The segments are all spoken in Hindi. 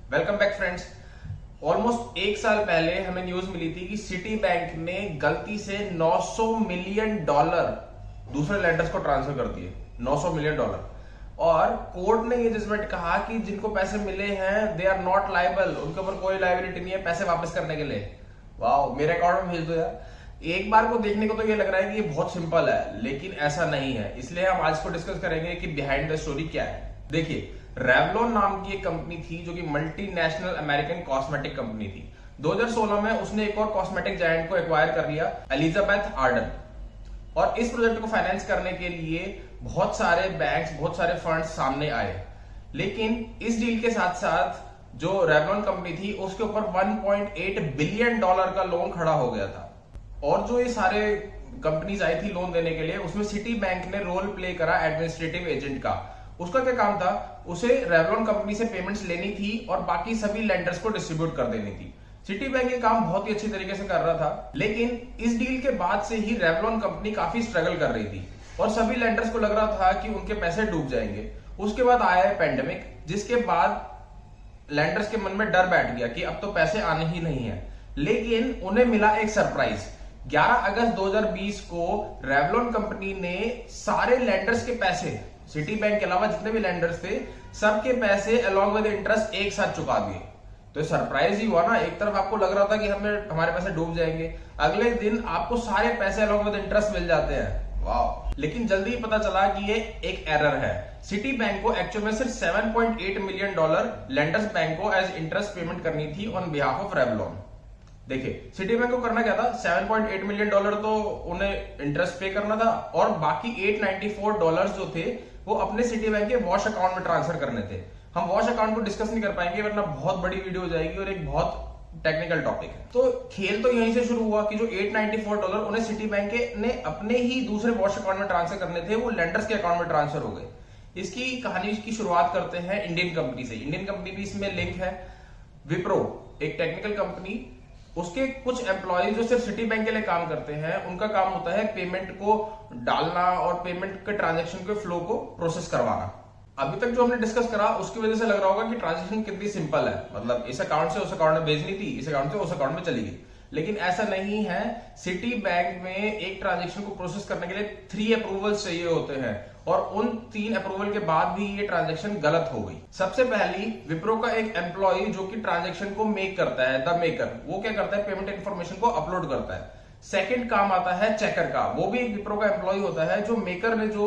Welcome back friends. ऑलमोस्ट एक साल पहले हमें न्यूज मिली थी कि सिटी बैंक ने गलती से $900 मिलियन दूसरे लेंडर्स को ट्रांसफर कर दिए। $900 मिलियन। और कोर्ट ने ये जजमेंट कहा कि जिनको पैसे मिले हैं दे आर नॉट लायबल, उनके ऊपर कोई लायबिलिटी नहीं है पैसे वापस करने के लिए। वाह, मेरे अकाउंट में भेज दो यार। एक बार को देखने को तो ये लग रहा है कि ये बहुत सिंपल है, लेकिन ऐसा नहीं है। इसलिए हम आज को डिस्कस करेंगे कि बिहाइंड द स्टोरी क्या है। देखिए, रेवलॉन नाम की एक कंपनी थी जो कि मल्टीनेशनल अमेरिकन कॉस्मेटिक कंपनी थी। 2016 में उसने एक और कॉस्मेटिक जायंट को एक्वायर कर लिया, एलिजाबेथ आर्डन। और इस प्रोजेक्ट को फाइनेंस करने के लिए बहुत सारे बैंक्स, बहुत सारे फंड्स सामने आए। लेकिन इस डील के साथ साथ जो रेवलॉन कंपनी थी उसके ऊपर $1.8 बिलियन का लोन खड़ा हो गया था। और जो ये सारे कंपनीज आई थी लोन देने के लिए, उसमें सिटी बैंक ने रोल प्ले करा एडमिनिस्ट्रेटिव एजेंट का। उसका क्या काम था? उसे रेवलॉन कंपनी से पेमेंट्स लेनी थी और बाकी सभी लेंडर्स को डिस्ट्रीब्यूट कर देनी थी। सिटी बैंक ये काम बहुत ही अच्छी तरीके से कर रहा था, लेकिन इस डील के बाद से ही रेवलॉन कंपनी काफी स्ट्रगल कर रही थी और सभी लेंडर्स को लग रहा था कि उनके पैसे डूब जाएंगे। उसके बाद आया है पेंडेमिक, जिसके बाद लेंडर्स के मन में डर बैठ गया कि अब तो पैसे आने ही नहीं है। लेकिन उन्हें मिला एक सरप्राइज। 11 अगस्त 2020 को रेवलॉन कंपनी ने सारे लेंडर्स के पैसे, सिटी बैंक के अलावा जितने भी लेंडर्स थे, सबके पैसे अलॉन्ग विद इंटरेस्ट एक साथ चुका दिए। तो सरप्राइज ही हुआ ना। एक तरफ आपको लग रहा था कि हमारे पैसे डूब जाएंगे, अगले दिन आपको सारे पैसे अलॉन्ग विद इंटरेस्ट मिल जाते हैं। वाह! लेकिन जल्दी ही पता चला कि ये एक एरर है। सिटी बैंक को एक्चुअल में सिर्फ $7.8 मिलियन लेंडर्स बैंक को एज इंटरेस्ट पेमेंट करनी थी ऑन बिहाफ ऑफ रेवलॉन। देखिए, सिटी बैंक को करना क्या था? $7.8 मिलियन तो उन्हें इंटरेस्ट पे करना था और बाकी $894 जो थे वो अपने सिटी बैंक के वॉश अकाउंट में ट्रांसफर करने थे। हम वॉश अकाउंट को डिस्कस नहीं कर पाएंगे वरना बहुत बड़ी वीडियो हो जाएगी और एक बहुत टेक्निकल टॉपिक है। तो खेल तो यहीं से शुरू हुआ कि जो $894 उन्हें सिटी बैंक ने अपने ही दूसरे वॉश अकाउंट में ट्रांसफर करने थे, वो लेंडर्स के अकाउंट में ट्रांसफर हो गए। इसकी कहानी की शुरुआत करते हैं इंडियन कंपनी से। इंडियन कंपनी भी इसमें लिंक है। विप्रो, एक टेक्निकल कंपनी, उसके कुछ एम्प्लॉय जो सिर्फ सिटी बैंक के लिए काम करते हैं, उनका काम होता है पेमेंट को डालना और पेमेंट के ट्रांजैक्शन के फ्लो को प्रोसेस करवाना। अभी तक जो हमने डिस्कस करा उसकी वजह से लग रहा होगा कि ट्रांजैक्शन कितनी सिंपल है, मतलब इस अकाउंट से उस अकाउंट में भेजनी थी, इस अकाउंट से उस अकाउंट में चली गई। लेकिन ऐसा नहीं है। सिटी बैंक में एक ट्रांजैक्शन को प्रोसेस करने के लिए 3 अप्रूवल्स चाहिए होते हैं और उन 3 अप्रूवल के बाद भी ये ट्रांजैक्शन गलत हो गई। सबसे पहली, विप्रो का एक एम्प्लॉय जो कि ट्रांजैक्शन को मेक करता है, द मेकर, वो क्या करता है? पेमेंट इंफॉर्मेशन को अपलोड करता है। सेकंड काम आता है चेकर का। वो भी एक विप्रो का एम्प्लॉय होता है जो मेकर ने जो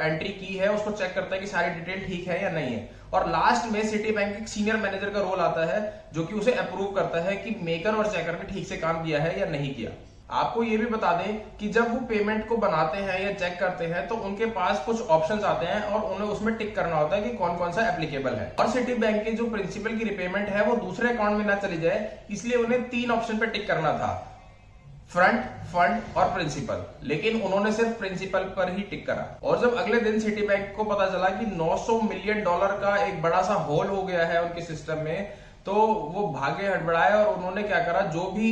एंट्री की है उसको चेक करता है कि सारी डिटेल ठीक है या नहीं है। और लास्ट में सिटी बैंक के सीनियर मैनेजर का रोल आता है जो कि उसे अप्रूव करता है कि मेकर और चेकर ने ठीक से काम किया है या नहीं किया। आपको ये भी बता दें कि जब वो पेमेंट को बनाते हैं या चेक करते हैं तो उनके पास कुछ ऑप्शंस आते हैं और उन्हें उसमें टिक करना होता है कि कौन कौन सा एप्लीकेबल है। और सिटी बैंक के जो प्रिंसिपल की रिपेमेंट है वो दूसरे अकाउंट में ना चली जाए, इसलिए उन्हें 3 ऑप्शन पे टिक करना था, फ्रंट, फंड और प्रिंसिपल। लेकिन उन्होंने सिर्फ प्रिंसिपल पर ही टिक करा। और जब अगले दिन सिटी बैंक को पता चला कि $900 मिलियन का एक बड़ा सा होल हो गया है उनके सिस्टम में, तो वो भागे हड़बड़ाए और उन्होंने क्या करा, जो भी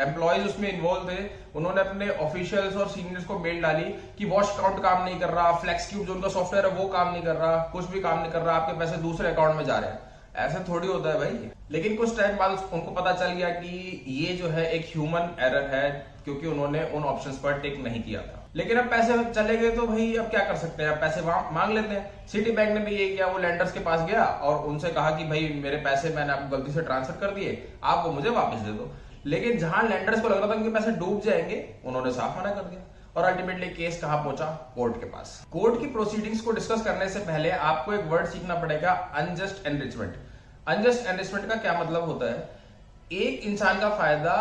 एम्प्लॉयज उसमें इन्वॉल्व थे उन्होंने अपने ऑफिशियल्स और सीनियर्स को मेल डाली कि वॉश अकाउंट काम नहीं कर रहा, फ्लेक्स क्यूब जो उनका सॉफ्टवेयर है वो काम नहीं कर रहा, कुछ भी काम नहीं कर रहा, आपके पैसे दूसरे अकाउंट में जा रहे हैं। ऐसा थोड़ी होता है भाई। लेकिन कुछ टाइम बाद उनको पता चल गया कि ये जो है एक ह्यूमन एरर है, क्योंकि उन्होंने उन ऑप्शंस पर टिक नहीं किया था। लेकिन अब पैसे चले गए तो भाई अब क्या कर सकते हैं, अब पैसे मांग लेते हैं। सिटी बैंक ने भी ये किया, वो लेंडर्स के पास गया और उनसे कहा कि भाई मेरे पैसे मैंने आपको गलती से ट्रांसफर कर दिए, आप वो मुझे वापस दे दो। लेकिन जहां लेंडर्स को लग रहा था कि पैसे डूब जाएंगे, उन्होंने साफ मना कर दिया। और अल्टीमेटली केस कहां पहुंचा? कोर्ट के पास। कोर्ट की प्रोसीडिंग्स को डिस्कस करने से पहले आपको एक वर्ड सीखना पड़ेगा, अनजस्ट एनरिचमेंट। अनजस्ट एनरिचमेंट का क्या मतलब होता है? एक इंसान का फायदा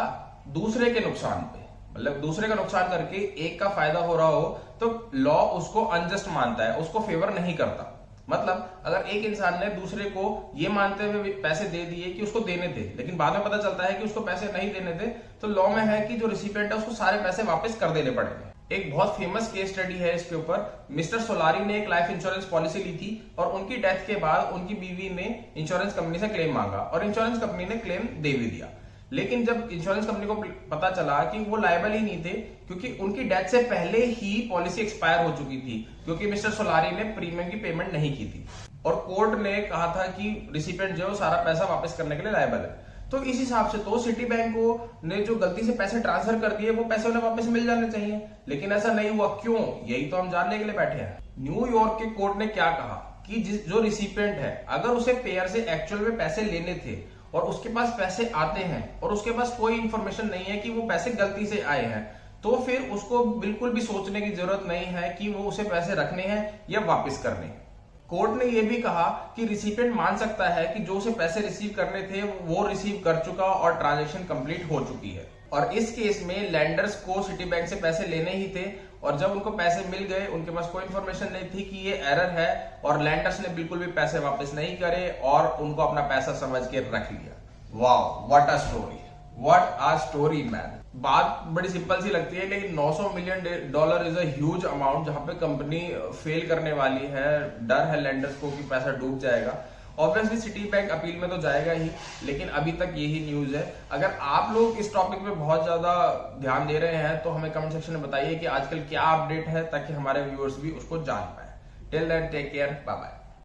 दूसरे के नुकसान पे, मतलब दूसरे का नुकसान करके एक का फायदा हो रहा हो तो लॉ उसको अनजस्ट मानता है, उसको फेवर नहीं करता। मतलब अगर एक इंसान ने दूसरे को ये मानते हुए पैसे दे दिए कि उसको देने थे, लेकिन बाद में पता चलता है कि उसको पैसे नहीं देने थे, तो लॉ में है कि जो रिसिपिएंट है उसको सारे पैसे वापस कर देने पड़ेंगे। एक बहुत फेमस केस स्टडी है इसके ऊपर। मिस्टर सोलारी ने एक लाइफ इंश्योरेंस पॉलिसी ली थी और उनकी डेथ के बाद उनकी बीवी ने इंश्योरेंस कंपनी से क्लेम मांगा और इंश्योरेंस कंपनी ने क्लेम दे भी दिया। लेकिन जब इंश्योरेंस कंपनी को पता चला कि वो लायबल ही नहीं थे, क्योंकि उनकी डेथ से पहले ही पॉलिसी एक्सपायर हो चुकी थी, क्योंकि मिस्टर सोलारी ने प्रीमियम की पेमेंट नहीं की थी। और कोर्ट ने कहा था कि रिसिपेंट जो सारा पैसा वापस करने के लिए लायबल है। तो इस हिसाब से तो सिटी बैंक को ने जो गलती से पैसे ट्रांसफर कर दिए वो पैसे उन्हें वापस मिल जाने चाहिए, लेकिन ऐसा नहीं हुआ। क्यों? यही तो हम जानने के लिए बैठे हैं। न्यूयॉर्क के कोर्ट ने क्या कहा कि जो रिसिपेंट है, अगर उसे पेयर से एक्चुअल में पैसे लेने थे और उसके पास पैसे आते हैं और उसके पास कोई इंफॉर्मेशन नहीं है कि वो पैसे गलती से आए हैं, तो फिर उसको बिल्कुल भी सोचने की जरूरत नहीं है कि वो उसे पैसे रखने हैं या वापस करने हैं। कोर्ट ने यह भी कहा कि रिसिपेंट मान सकता है कि जो उसे पैसे रिसीव करने थे वो रिसीव कर चुका और ट्रांजैक्शन कंप्लीट हो चुकी है। और इस केस में लैंडर्स को सिटी बैंक से पैसे लेने ही थे, और जब उनको पैसे मिल गए उनके पास कोई इंफॉर्मेशन नहीं थी कि ये एरर है, और लैंडर्स ने बिल्कुल भी पैसे वापस नहीं करे और उनको अपना पैसा समझ के रख लिया। Wow, what a story, what a story man. बात बड़ी सिंपल सी लगती है, लेकिन $900 million is a huge amount, जहां पे कंपनी फेल करने वाली है। डर है लैंडर्स को कि पैसा डूब जाएगा। ऑब्वियसली सिटी बैंक अपील में तो जाएगा ही, लेकिन अभी तक यही न्यूज है। अगर आप लोग इस टॉपिक पे बहुत ज्यादा ध्यान दे रहे हैं तो हमें कमेंट सेक्शन में बताइए कि आजकल क्या अपडेट है, ताकि हमारे व्यूअर्स भी उसको जान पाए। Till then take care, bye bye.